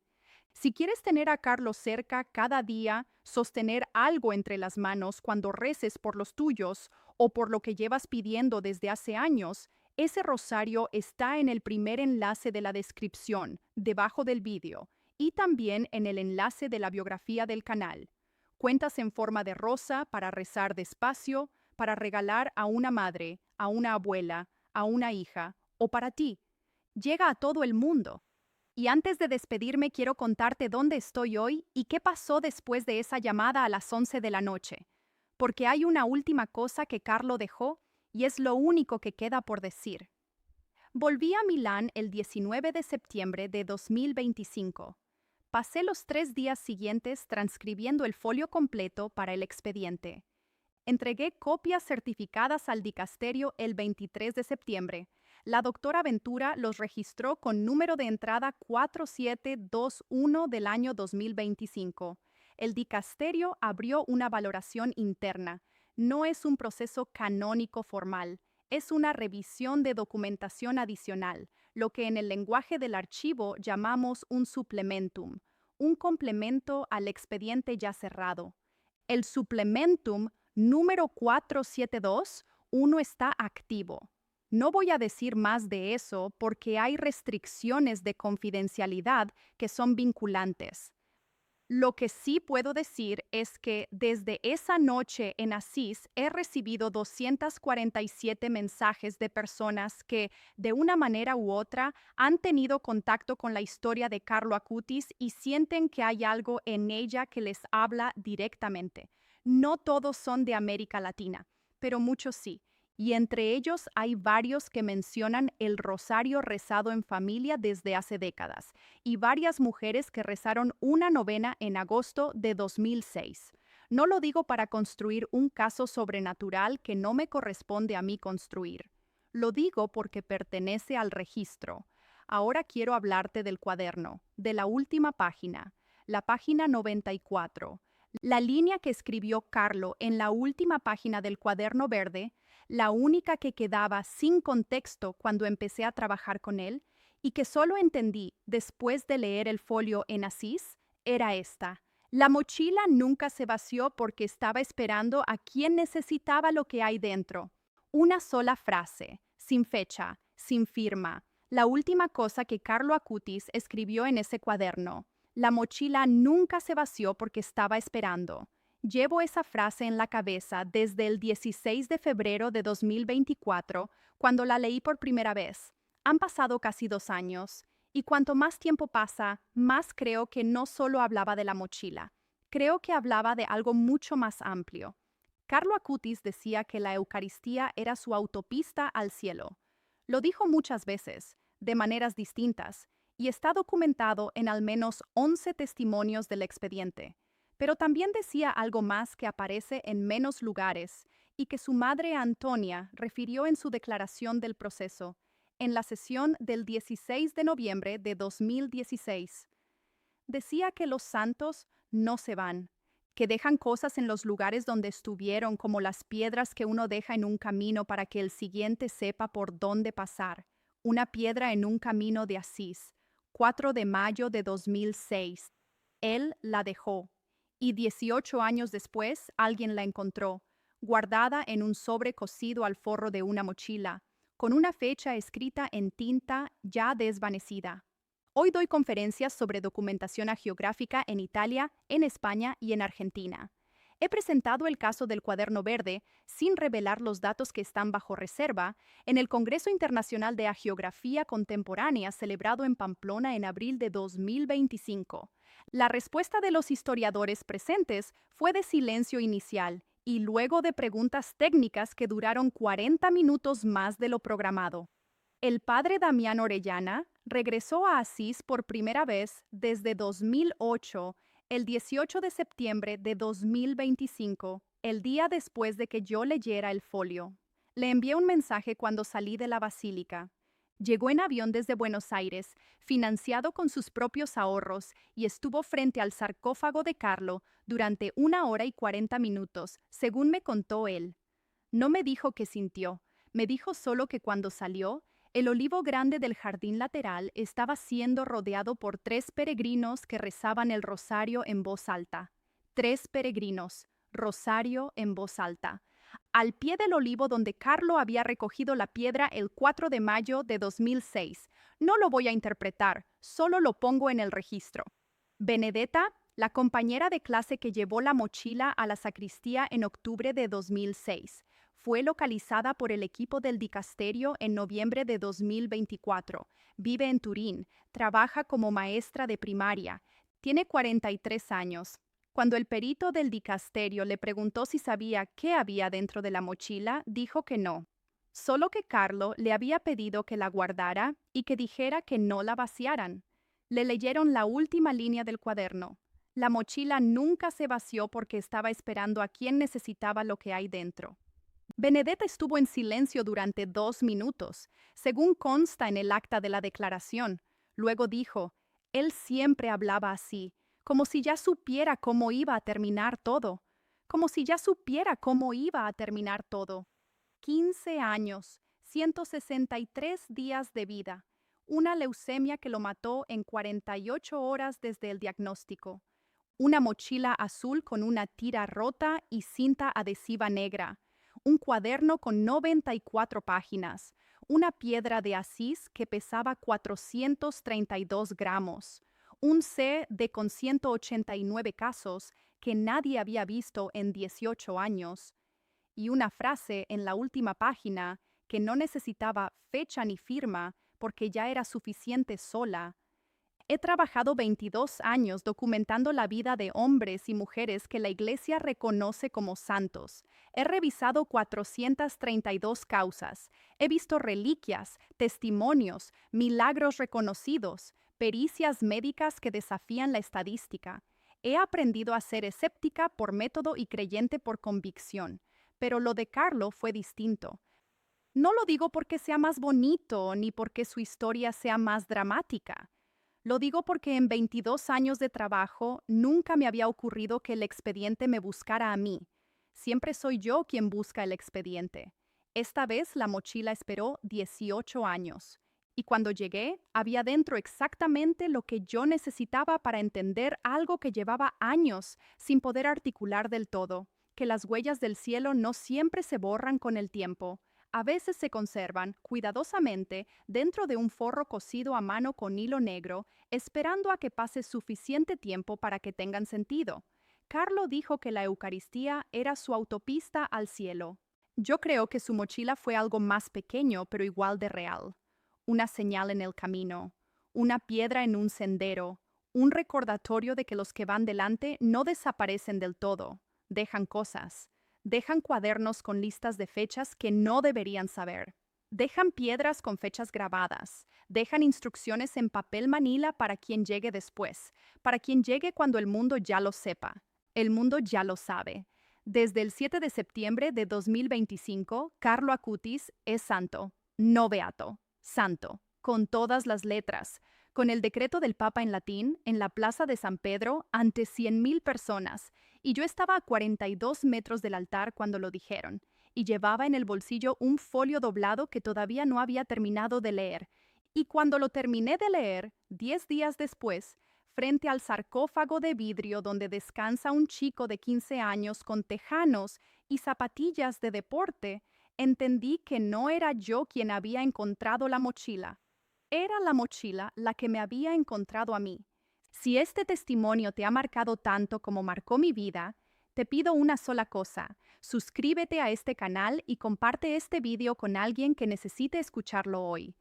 Si quieres tener a Carlos cerca cada día, sostener algo entre las manos cuando reces por los tuyos o por lo que llevas pidiendo desde hace años, ese rosario está en el primer enlace de la descripción, debajo del vídeo, y también en el enlace de la biografía del canal. Cuentas en forma de rosa para rezar despacio, para regalar a una madre, a una abuela, a una hija o para ti. Llega a todo el mundo. Y antes de despedirme, quiero contarte dónde estoy hoy y qué pasó después de esa llamada a las 11 de la noche. Porque hay una última cosa que Carlo dejó y es lo único que queda por decir. Volví a Milán el 19 de septiembre de 2025. Pasé los 3 días siguientes transcribiendo el folio completo para el expediente. Entregué copias certificadas al dicasterio el 23 de septiembre. La doctora Ventura los registró con número de entrada 4721 del año 2025. El dicasterio abrió una valoración interna. No es un proceso canónico formal, es una revisión de documentación adicional, lo que en el lenguaje del archivo llamamos un supplementum, un complemento al expediente ya cerrado. El supplementum número 472, uno está activo. No voy a decir más de eso porque hay restricciones de confidencialidad que son vinculantes. Lo que sí puedo decir es que desde esa noche en Asís he recibido 247 mensajes de personas que, de una manera u otra, han tenido contacto con la historia de Carlo Acutis y sienten que hay algo en ella que les habla directamente. No todos son de América Latina, pero muchos sí. Y entre ellos hay varios que mencionan el rosario rezado en familia desde hace décadas y varias mujeres que rezaron una novena en agosto de 2006. No lo digo para construir un caso sobrenatural que no me corresponde a mí construir. Lo digo porque pertenece al registro. Ahora quiero hablarte del cuaderno, de la última página, la página 94. La línea que escribió Carlo en la última página del cuaderno verde, la única que quedaba sin contexto cuando empecé a trabajar con él, y que solo entendí después de leer el folio en Asís, era esta. La mochila nunca se vació porque estaba esperando a quien necesitaba lo que hay dentro. Una sola frase, sin fecha, sin firma. La última cosa que Carlo Acutis escribió en ese cuaderno. La mochila nunca se vació porque estaba esperando. Llevo esa frase en la cabeza desde el 16 de febrero de 2024, cuando la leí por primera vez. Han pasado casi 2 años, y cuanto más tiempo pasa, más creo que no solo hablaba de la mochila. Creo que hablaba de algo mucho más amplio. Carlo Acutis decía que la Eucaristía era su autopista al cielo. Lo dijo muchas veces, de maneras distintas, y está documentado en al menos 11 testimonios del expediente. Pero también decía algo más que aparece en menos lugares y que su madre Antonia refirió en su declaración del proceso, en la sesión del 16 de noviembre de 2016. Decía que los santos no se van, que dejan cosas en los lugares donde estuvieron, como las piedras que uno deja en un camino para que el siguiente sepa por dónde pasar. Una piedra en un camino de Asís, 4 de mayo de 2006. Él la dejó. Y 18 años después alguien la encontró, guardada en un sobre cosido al forro de una mochila, con una fecha escrita en tinta ya desvanecida. Hoy doy conferencias sobre documentación hagiográfica en Italia, en España y en Argentina. He presentado el caso del cuaderno verde, sin revelar los datos que están bajo reserva, en el Congreso Internacional de Hagiografía Contemporánea celebrado en Pamplona en abril de 2025. La respuesta de los historiadores presentes fue de silencio inicial y luego de preguntas técnicas que duraron 40 minutos más de lo programado. El padre Damián Orellana regresó a Asís por primera vez desde 2008 El 18 de septiembre de 2025, el día después de que yo leyera el folio, le envié un mensaje cuando salí de la basílica. Llegó en avión desde Buenos Aires, financiado con sus propios ahorros, y estuvo frente al sarcófago de Carlo durante 1 hora y 40 minutos, según me contó él. No me dijo qué sintió, me dijo solo que cuando salió, el olivo grande del jardín lateral estaba siendo rodeado por 3 peregrinos que rezaban el rosario en voz alta. 3 peregrinos, rosario en voz alta. Al pie del olivo donde Carlo había recogido la piedra el 4 de mayo de 2006. No lo voy a interpretar, solo lo pongo en el registro. Benedetta, la compañera de clase que llevó la mochila a la sacristía en octubre de 2006. Fue localizada por el equipo del dicasterio en noviembre de 2024. Vive en Turín, trabaja como maestra de primaria. Tiene 43 años. Cuando el perito del dicasterio le preguntó si sabía qué había dentro de la mochila, dijo que no. Solo que Carlo le había pedido que la guardara y que dijera que no la vaciaran. Le leyeron la última línea del cuaderno. La mochila nunca se vació porque estaba esperando a quien necesitaba lo que hay dentro. Benedetta estuvo en silencio durante 2 minutos, según consta en el acta de la declaración. Luego dijo, él siempre hablaba así, como si ya supiera cómo iba a terminar todo. Como si ya supiera cómo iba a terminar todo. 15 años, 163 días de vida. Una leucemia que lo mató en 48 horas desde el diagnóstico. Una mochila azul con una tira rota y cinta adhesiva negra. Un cuaderno con 94 páginas. Una piedra de Asís que pesaba 432 gramos. Un CD con 189 casos que nadie había visto en 18 años. Y una frase en la última página que no necesitaba fecha ni firma porque ya era suficiente sola. He trabajado 22 años documentando la vida de hombres y mujeres que la Iglesia reconoce como santos. He revisado 432 causas. He visto reliquias, testimonios, milagros reconocidos, pericias médicas que desafían la estadística. He aprendido a ser escéptica por método y creyente por convicción. Pero lo de Carlo fue distinto. No lo digo porque sea más bonito ni porque su historia sea más dramática. Lo digo porque en 22 años de trabajo nunca me había ocurrido que el expediente me buscara a mí. Siempre soy yo quien busca el expediente. Esta vez la mochila esperó 18 años. Y cuando llegué, había dentro exactamente lo que yo necesitaba para entender algo que llevaba años sin poder articular del todo, que las huellas del cielo no siempre se borran con el tiempo. A veces se conservan cuidadosamente dentro de un forro cosido a mano con hilo negro, esperando a que pase suficiente tiempo para que tengan sentido. Carlo dijo que la Eucaristía era su autopista al cielo. Yo creo que su mochila fue algo más pequeño, pero igual de real. Una señal en el camino, una piedra en un sendero, un recordatorio de que los que van delante no desaparecen del todo, dejan cosas. Dejan cuadernos con listas de fechas que no deberían saber. Dejan piedras con fechas grabadas. Dejan instrucciones en papel manila para quien llegue después, para quien llegue cuando el mundo ya lo sepa. El mundo ya lo sabe. Desde el 7 de septiembre de 2025, Carlo Acutis es santo, no beato, santo, con todas las letras, con el decreto del Papa en latín, en la plaza de San Pedro, ante 100,000 personas, y yo estaba a 42 metros del altar cuando lo dijeron, y llevaba en el bolsillo un folio doblado que todavía no había terminado de leer. Y cuando lo terminé de leer, 10 días después, frente al sarcófago de vidrio donde descansa un chico de 15 años con tejanos y zapatillas de deporte, entendí que no era yo quien había encontrado la mochila. Era la mochila la que me había encontrado a mí. Si este testimonio te ha marcado tanto como marcó mi vida, te pido una sola cosa: suscríbete a este canal y comparte este video con alguien que necesite escucharlo hoy.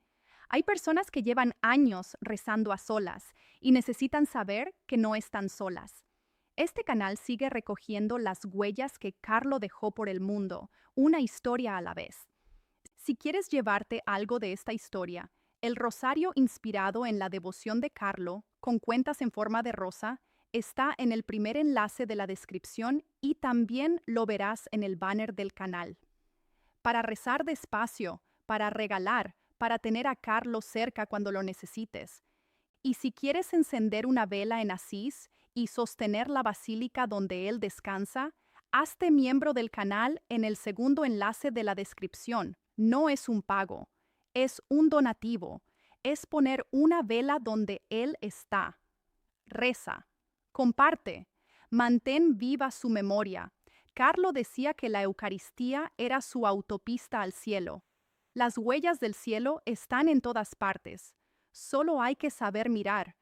Hay personas que llevan años rezando a solas y necesitan saber que no están solas. Este canal sigue recogiendo las huellas que Carlo dejó por el mundo, una historia a la vez. Si quieres llevarte algo de esta historia, el rosario inspirado en la devoción de Carlo, con cuentas en forma de rosa, Está en el primer enlace de la descripción y también lo verás en el banner del canal. Para rezar despacio, para regalar, para tener a Carlos cerca cuando lo necesites. Y si quieres encender una vela en Asís y sostener la basílica donde él descansa, hazte miembro del canal en el segundo enlace de la descripción. No es un pago, es un donativo, es poner una vela donde él está. Reza, comparte, mantén viva su memoria. Carlo decía que la Eucaristía era su autopista al cielo. Las huellas del cielo están en todas partes. Solo hay que saber mirar,